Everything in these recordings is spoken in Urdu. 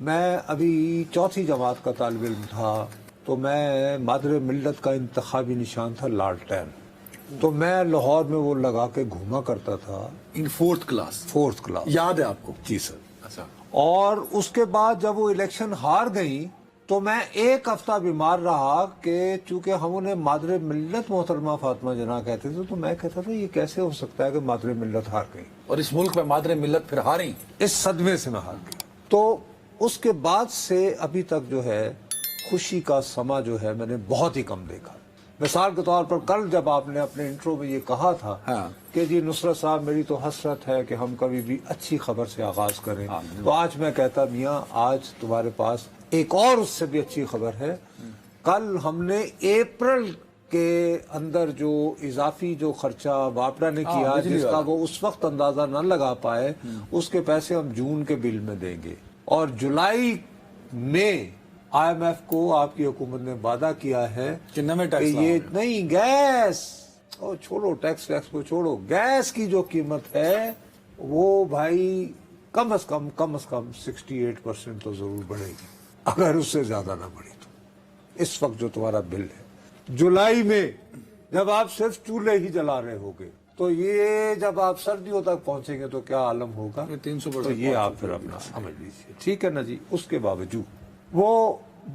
میں ابھی چوتھی جماعت کا طالب علم تھا تو میں مادر ملت کا انتخابی نشان تھا لالٹین، تو میں لاہور میں وہ لگا کے گھوما کرتا تھا۔ ان فورتھ کلاس یاد ہے آپ کو؟ جی سر۔ اچھا، اور اس کے بعد جب وہ الیکشن ہار گئی تو میں ایک ہفتہ بیمار رہا کہ چونکہ ہم انہیں مادر ملت محترمہ فاطمہ جناح کہتے تھے تو میں کہتا تھا یہ کیسے ہو سکتا ہے کہ مادر ملت ہار گئی، اور اس ملک میں مادر ملت پھر ہاری؟ اس صدمے سے میں ہار گئی۔ تو اس کے بعد سے ابھی تک جو ہے خوشی کا سما جو ہے میں نے بہت ہی کم دیکھا۔ مثال کے طور پر کل جب آپ نے اپنے انٹرو میں یہ کہا تھا کہ جی نصرت صاحب میری تو حسرت ہے کہ ہم کبھی بھی اچھی خبر سے آغاز کریں، تو آج میں کہتا میاں آج تمہارے پاس ایک اور اس سے بھی اچھی خبر ہے۔ کل ہم نے اپریل کے اندر جو اضافی جو خرچہ واپڈا نے کیا جس کا وہ اس وقت اندازہ نہ لگا پائے، اس کے پیسے ہم جون کے بل میں دیں گے، اور جولائی میں آئی ایم ایف کو آپ کی حکومت نے وعدہ کیا ہے کہ یہ نہیں گیس چھوڑو، ٹیکس کو چھوڑو، گیس کی جو قیمت ہے وہ بھائی کم از کم 68% تو ضرور بڑھے گی، اگر اس سے زیادہ نہ بڑھی تو۔ اس وقت جو تمہارا بل ہے جولائی میں جب آپ صرف چولہے ہی جلا رہے ہوگے تو یہ جب آپ سردیوں تک پہنچیں گے تو کیا عالم ہوگا، 300%، تو یہ آپ پھر اپنا سمجھ لیجیے، ٹھیک ہے نا جی۔ اس کے باوجود وہ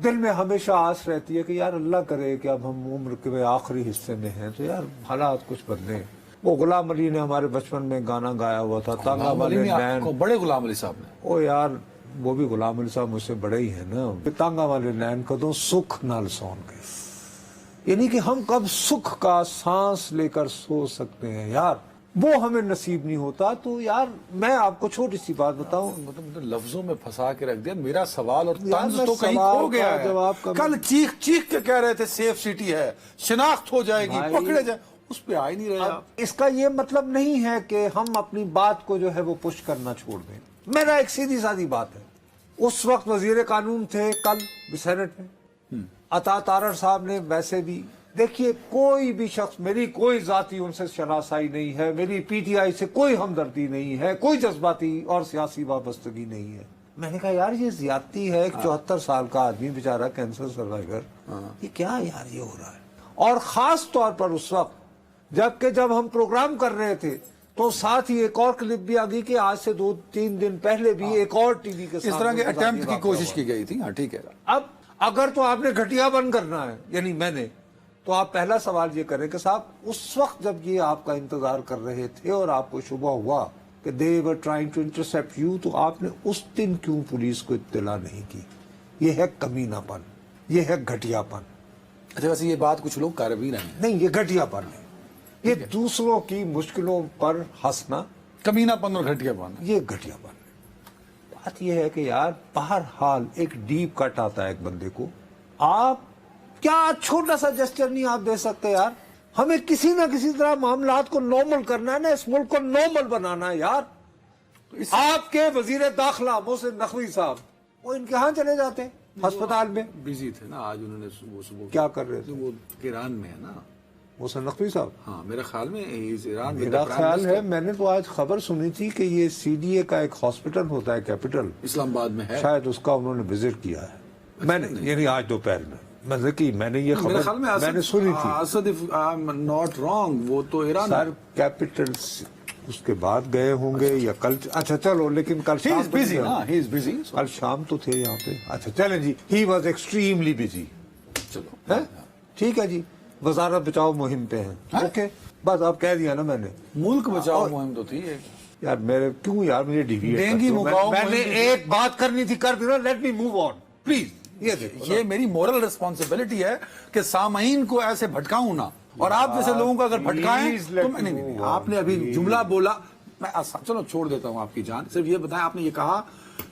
دل میں ہمیشہ آس رہتی ہے کہ یار اللہ کرے کہ اب ہم عمر کے آخری حصے میں ہیں تو یار حالات کچھ بدلیں۔ وہ غلام علی نے ہمارے بچپن میں گانا گایا ہوا تھا، تانگا والے نین، بڑے غلام علی صاحب نے، او یار وہ بھی غلام علی صاحب مجھ سے بڑے ہی ہیں نا، تانگا والے نین کدوں سکھ نال سون گئے، یعنی کہ ہم کب سکھ کا سانس لے کر سو سکتے ہیں یار، وہ ہمیں نصیب نہیں ہوتا۔ تو یار میں آپ کو چھوٹی سی بات بتاؤں، لفظوں میں پھنسا کے رکھ دیا میرا سوال، اور طنز میں تو کہیں سوال کھو گیا کا ہے۔ جواب کا کل چیخ چیخ کے کہہ رہے تھے سیف سٹی ہے، شناخت ہو جائے گی، بھائی، پکڑے جائے، اس پہ آ ہی نہیں رہے اب آپ۔ اس کا یہ مطلب نہیں ہے کہ ہم اپنی بات کو جو ہے وہ پش کرنا چھوڑ دیں۔ میرا ایک سیدھی سادی بات ہے، اس وقت وزیر قانون تھے کل سینٹ میں، عطا تارڑ صاحب نے ویسے بھی، دیکھیے کوئی بھی شخص، میری کوئی ذاتی ان سے شناسائی نہیں ہے، میری پی ٹی آئی سے کوئی ہمدردی نہیں ہے، کوئی جذباتی اور سیاسی وابستگی نہیں ہے۔ میں نے کہا یار یہ زیادتی ہے، ایک 74 سال کا آدمی بیچارہ کینسر سروائیور، یہ کیا یار یہ ہو رہا ہے۔ اور خاص طور پر اس وقت جب ہم پروگرام کر رہے تھے تو ساتھ ہی ایک اور کلپ بھی آگئی کہ آج سے 2-3 دن پہلے بھی ایک اور ٹی وی کے ساتھ اس طرح کے اٹیمپٹ کی کوشش کی گئی تھی، ہاں ٹھیک ہے۔ اب اگر تو آپ نے گھٹیا بند کرنا ہے، یعنی میں نے، تو آپ پہلا سوال یہ کریں کہ صاحب اس وقت جب یہ آپ کا انتظار کر رہے تھے اور آپ کو شبہ ہوا کہ they were trying to intercept you، تو آپ نے اس دن کیوں پولیس کو اطلاع نہیں کی؟ یہ ہے کمینہ پن، یہ ہے گھٹیا پن۔ اچھا ویسے یہ بات کچھ لوگ کر بھی رہے ہیں، نہیں یہ گھٹیا پن ہے، یہ دوسروں کی مشکلوں پر ہنسنا، کمینہ پن اور گھٹیا پن، یہ گھٹیا پن ہے۔ بات یہ ہے کہ یار بہرحال ایک ڈیپ کٹ آتا ہے ایک بندے کو، آپ کیا چھوٹا سا جسچر نہیں آپ دے سکتے یار؟ ہمیں کسی نہ کسی طرح معاملات کو نارمل کرنا ہے نا، اس ملک کو نارمل بنانا ہے یار۔ آپ کے وزیر داخلہ محسن نقوی صاحب وہ ان کے ہاں چلے جاتے ہیں ہسپتال میں، بزی تھے نا آج، انہوں نے صبح کیا کر رہے تھے؟ وہ ایران میں ہے نا محسن نقوی صاحب، ہاں میرے خیال میں ایران میں، میرا خیال ہے میں نے تو آج خبر سنی تھی کہ یہ سی ڈی اے کا ایک ہاسپٹل ہوتا ہے کیپٹل اسلام آباد میں ہے، شاید اس کا انہوں نے وزٹ کیا ہے، میں نے یعنی آج دوپہر میں نے یہ میرے خیال خبر میں نے سنی تھی۔ اسد ناٹ رانگ، وہ تو ایران سر کیپٹل اس کے بعد گئے ہوں گے یا کل، اچھا چلو، لیکن کل شام کو بزی نا، ہی از بزی، کل شام تو تھے یہاں پہ، اچھا چلیں جی، ہی واز ایکسٹریملی بزی، چلو ٹھیک ہے جی، وزارت بچاؤ مہم پہ ہیں، اوکے بس اب کہہ دیا نا میں نے، ملک بچاؤ مہم تو تھی یار میرے کیوں یار مجھے ڈیویٹ ڈینگی مکاؤ میں نے ایک بات کرنی تھی کر دینا، let me move on please. یہ میری مورل ریسپانسبلٹی ہے کہ سامعین کو ایسے بھٹکاؤں نہ، اور آپ جیسے لوگوں کو اگر بھٹکائیں تو میں نہیں، آپ نے ابھی جملہ بولا، میں چلو چھوڑ دیتا ہوں آپ کی جان، صرف یہ بتائیں آپ نے یہ کہا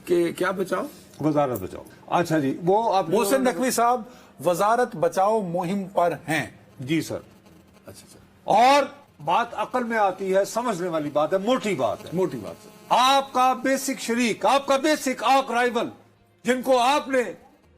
کہ کیا بچاؤ، وزارت بچاؤ، اچھا جی، وہ آپ محسن نقوی صاحب وزارت بچاؤ مہم پر ہیں، جی سر، اچھا اور بات عقل میں آتی ہے، سمجھنے والی بات ہے، موٹی بات ہے، موٹی بات ہے، آپ کا بیسک شریک، آپ کا بیسک آرک رائیول، جن کو آپ نے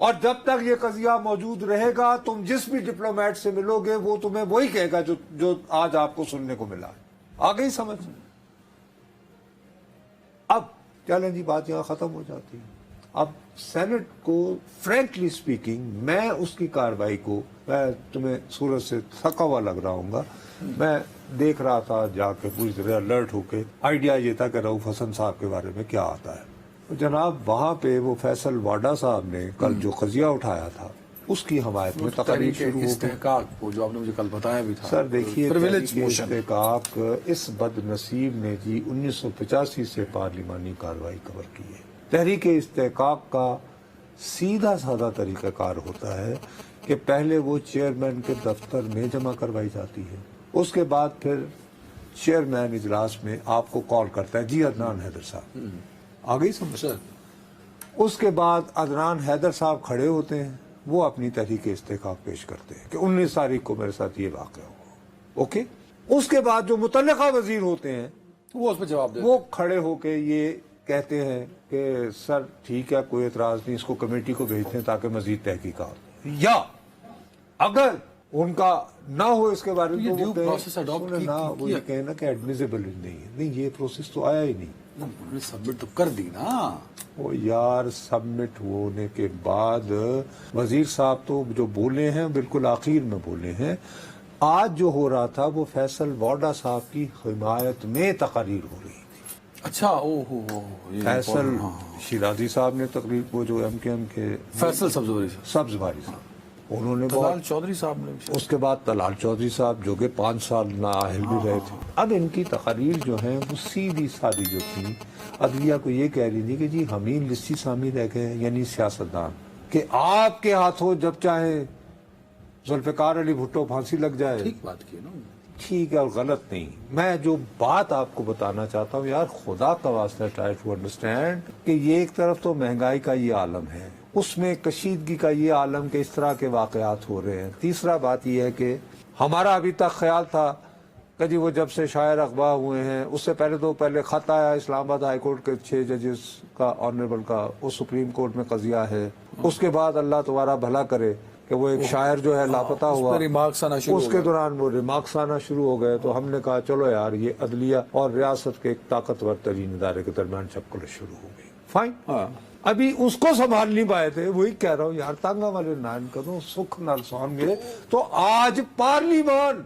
اور جب تک یہ قضیہ موجود رہے گا تم جس بھی ڈپلومیٹ سے ملو گے وہ تمہیں وہی کہے گا جو آج آپ کو سننے کو ملا ہے. آ گئی سمجھ؟ اب چلیں جی بات یہاں ختم ہو جاتی ہے. اب سینٹ کو فرینکلی سپیکنگ میں اس کی کاروائی کو، میں تمہیں صورت سے تھکا ہوا لگ رہا ہوں گا، میں دیکھ رہا تھا جا کے پوری طرح الرٹ ہو کے. آئیڈیا یہ تھا کہ رؤف حسن صاحب کے بارے میں کیا آتا ہے. جناب وہاں پہ وہ فیصل واڈا صاحب نے کل جو قضیہ اٹھایا تھا اس کی حمایت میں تقریر شروع ہو گئی. استحقاق وہ جو آپ نے مجھے کل بتایا بھی تھا سر دیکھیے Privilege motion. استحقاق اس بد نصیب نے جی 1985 سے پارلیمانی کارروائی کور کی ہے. تحریک استحقاق کا سیدھا سادہ طریقہ کار ہوتا ہے کہ پہلے وہ چیئرمین کے دفتر میں جمع کروائی جاتی ہے، اس کے بعد پھر چیئرمین اجلاس میں آپ کو کال کرتا ہے جی عدنان حیدر صاحب. آ گئی سمجھ؟ اس کے بعد عدنان حیدر صاحب کھڑے ہوتے ہیں، وہ اپنی تحریک استحقاق پیش کرتے ہیں کہ 19 تاریخ کو میرے ساتھ یہ واقعہ ہوا. اوکے. اس کے بعد جو متعلقہ وزیر ہوتے ہیں وہ اس پہ جواب دے، وہ کھڑے ہو کے یہ کہتے ہیں کہ سر ٹھیک ہے کوئی اعتراض نہیں، اس کو کمیٹی کو بھیجتے ہیں تاکہ مزید تحقیقات. یا اگر ان کا نہ ہو اس کے بارے میں تو وہ یہ کہنا کہ ایڈمیزیبل نہیں ہے. نہیں یہ پروسیس تو آیا ہی نہیں. سبمٹ تو کر دی نا. وہ یار سبمٹ ہونے کے بعد وزیر صاحب تو جو بولے ہیں بالکل آخر میں بولے ہیں. آج جو ہو رہا تھا وہ فیصل واڈا صاحب کی حمایت میں تقریر ہو رہی تھی. اچھا او ہو فیصل شیرازی صاحب نے تقریر، وہ جو ایم کے فیصل سبزواری صاحب انہوں نے طلال چودھری صاحب نے، اس کے بعد طلال چودھری صاحب جو کہ 5 سال نااہل بھی رہے تھے. اب ان کی تقاریر جو ہیں وہ سیدھی سادی جو تھی، عدلیہ کو یہ کہہ رہی تھی کہ جی ہم ہی لسی سامی رہ گئے، یعنی سیاستدان، کہ آپ کے ہاتھوں جب چاہے ذوالفقار علی بھٹو پھانسی لگ جائے. ٹھیک بات کی نا، ٹھیک ہے اور غلط نہیں. میں جو بات آپ کو بتانا چاہتا ہوں یار خدا کا واسطہ ٹرائی ٹو انڈرسٹینڈ کہ یہ ایک طرف تو مہنگائی کا یہ عالم ہے، اس میں کشیدگی کا یہ عالم کہ اس طرح کے واقعات ہو رہے ہیں. تیسرا بات یہ ہے کہ ہمارا ابھی تک خیال تھا کہ جی وہ جب سے شاعر اغوا ہوئے ہیں اس سے پہلے خط آیا اسلام آباد ہائی کورٹ کے 6 ججز کا آنریبل کا، وہ سپریم کورٹ میں قضیہ ہے. اس کے بعد اللہ تمہارا بھلا کرے کہ وہ ایک شاعر جو ہے لاپتہ ہوا، اس کے دوران وہ ریمارکس آنا شروع ہو گئے. تو ہم نے کہا چلو یار یہ عدلیہ اور ریاست کے ایک طاقتور ترین ادارے کے درمیان چپکل شروع ہو گئی. فائن. ابھی اس کو سنبھال نہیں پائے تھے. وہی کہہ رہا ہوں یار تانگا والے نائن کرو سکھ نال سون گے. تو آج پارلیمان،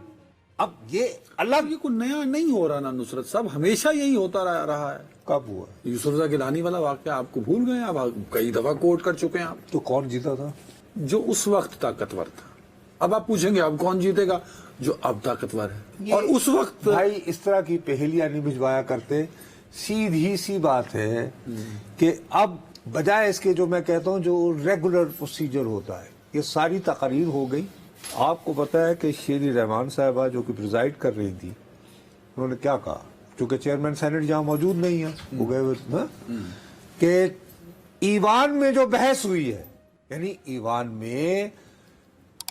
اب یہ الگ یہ کوئی نیا نہیں ہو رہا نا نصرت صاحب، ہمیشہ یہی ہوتا رہا ہے. کب ہوا؟ یوسفزا گیلانی والا واقعہ آپ کو بھول گئے؟ آپ کئی دفعہ کوٹ کر چکے ہیں. آپ تو کون جیتا تھا؟ جو اس وقت طاقتور تھا. اب آپ پوچھیں گے اب کون جیتے گا؟ جو اب طاقتور ہے. اور اس وقت بھائی اس طرح کی پہیلیاں نہیں بھجوایا کرتے. سیدھی سی بات ہے کہ اب بجائے اس کے جو میں کہتا ہوں جو ریگولر پروسیجر ہوتا ہے، یہ ساری تقاریر ہو گئی. آپ کو پتا ہے کہ شیری رحمان صاحبہ جو کہ پریزائڈ کر رہی تھی، انہوں نے کیا کہا؟ چونکہ چیئرمین سینٹ جہاں موجود نہیں ہے وہ گئے ہوئے کہ ایوان میں جو بحث ہوئی ہے، یعنی ایوان میں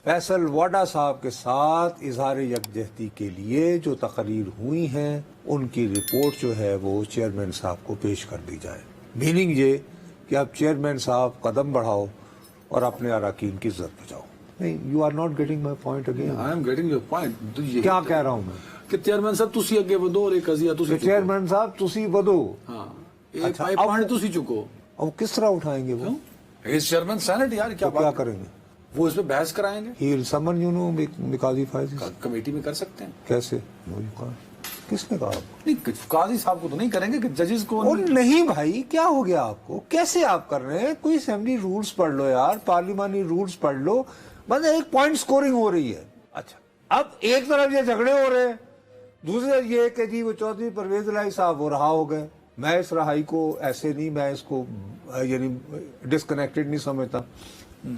فیصل واڈا صاحب کے ساتھ اظہار یکجہتی کے لیے جو تقریر ہوئی ہیں ان کی رپورٹ جو ہے وہ چیئرمین صاحب کو پیش کر دی جائے. میننگ یہ کہ اب چیئرمین صاحب قدم بڑھاؤ اور اپنے اراکین کی عزت بچاؤ. نہیں، you are not getting my point again. I am getting your point. کیا کہہ رہا ہوں میں کہ چیئرمین صاحب تسی اگے ودو اور ایک قضیہ تسی چیئرمین صاحب تسی بدو. ہاں ایک پوائنٹ تسی چکو. اب کس طرح اٹھائیں گے وہ؟ چیئرمین سینٹ یار کیا کریں گے؟ وہ اس پہ بحث کرائیں گے. ہی ول سمن you know Qazi Faez. Committee میں کر سکتے ہیں. کیسے؟ کس نے کہا؟ نہیں قاضی صاحب کو تو نہیں کریں گے کہ ججز کو. نہیں بھائی کیا ہو گیا آپ کو؟ کیسے آپ کر رہے ہیں؟ کوئی اسمبلی رولز پڑھ لو یار، پارلیمانی رولز پڑھ لو. بس ایک پوائنٹ سکورنگ ہو رہی ہے. اچھا اب ایک طرف یہ جھگڑے ہو رہے ہیں، دوسری طرف یہ کہ جی وہ چودھری پرویز الہی صاحب وہ رہا ہو گئے. میں اس رہائی کو ایسے نہیں، میں اس کو یعنی ڈسکنیکٹڈ نہیں سمجھتا.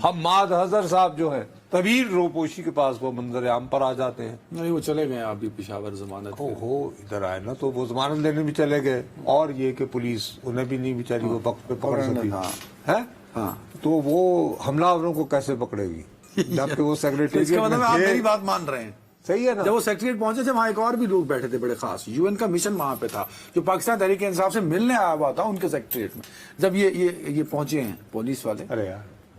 حماد حضر صاحب جو ہیں طویل روپوشی کے پاس وہ منظر عام پر آ جاتے ہیں. نہیں وہ چلے گئے ابھی پشاور ضمانت. ہو ادھر آئے نا تو وہ ضمانت لینے بھی چلے گئے. اور یہ کہ پولیس انہیں بھی نہیں بیچاری وہ وقت پہ پکڑ سکی ہے. تو وہ حملہ آوروں کو کیسے پکڑے گی جبکہ وہ سیکریٹریٹ میں آپ میری بات مان رہے ہیں. صحیح ہے نا. جب وہ سیکریٹریٹ پہنچے تھے وہاں ایک اور بھی لوگ بیٹھے تھے بڑے خاص. یو این کا مشن وہاں پہ تھا جو پاکستان تحریک انصاف سے ملنے آیا ہوا تھا ان کے سیکریٹریٹ میں. جب یہ پہنچے ہیں پولیس والے. ارے یار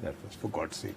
that was for God's sake.